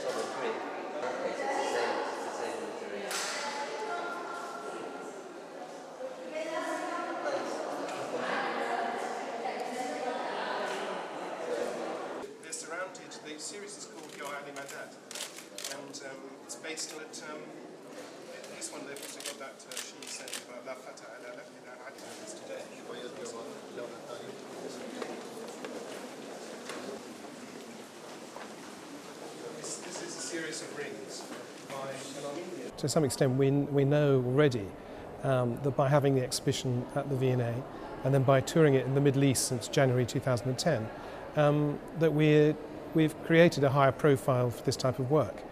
They're surrounded. The series is called and it's based on this one. They've also got that she saying about la facade today. This is a series of rings by an Armenian. To some extent, we know already that by having the exhibition at the V&A and then by touring it in the Middle East since January 2010, that we've created a higher profile for this type of work.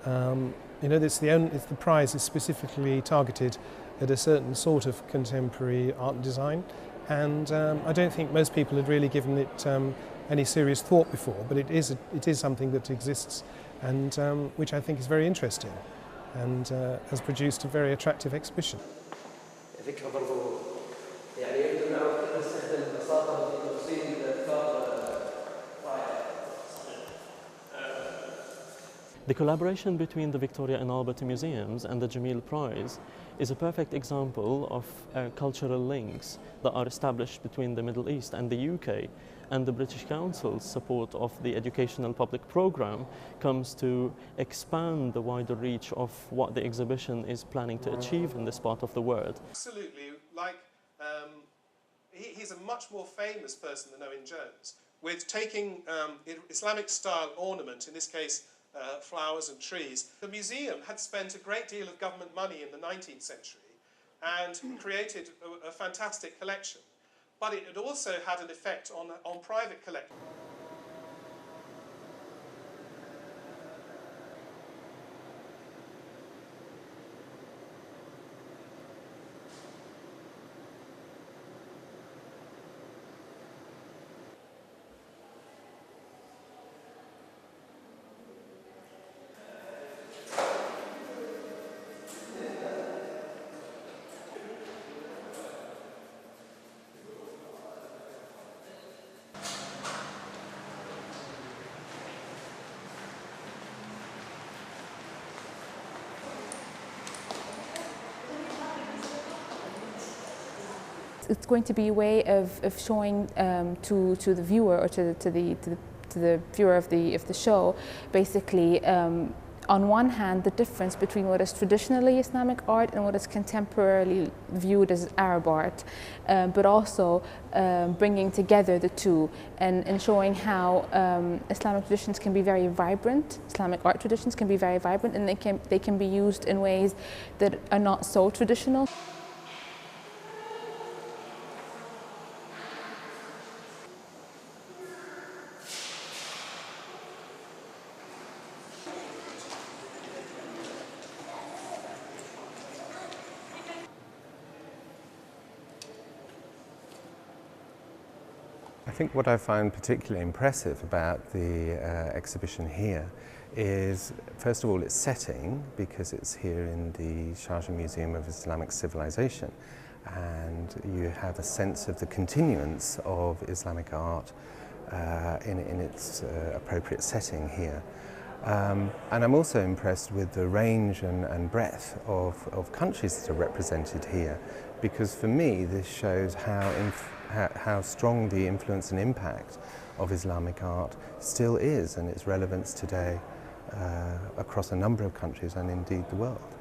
You know, the prize is specifically targeted at a certain sort of contemporary art and design, and I don't think most people had really given it any serious thought before, but it is something that exists, and which I think is very interesting, and has produced a very attractive exhibition. The collaboration between the Victoria and Albert Museums and the Jameel Prize is a perfect example of cultural links that are established between the Middle East and the UK, and the British Council's support of the educational public programme comes to expand the wider reach of what the exhibition is planning to achieve in this part of the world. Absolutely, he's a much more famous person than Owen Jones, with taking Islamic style ornament, in this case flowers and trees. The museum had spent a great deal of government money in the 19th century and created a fantastic collection, but it had also had an effect on private collectors. It's going to be a way of showing to the viewer, or to the viewer of the show, basically, on one hand, the difference between what is traditionally Islamic art and what is contemporarily viewed as Arab art, but also bringing together the two and showing how Islamic traditions can be very vibrant. Islamic art traditions can be very vibrant, and they can be used in ways that are not so traditional. I think what I find particularly impressive about the exhibition here is, first of all, its setting, because it's here in the Sharjah Museum of Islamic Civilisation, and you have a sense of the continuance of Islamic art in its appropriate setting here. And I'm also impressed with the range and breadth of countries that are represented here, because for me this shows how strong the influence and impact of Islamic art still is, and its relevance today across a number of countries and indeed the world.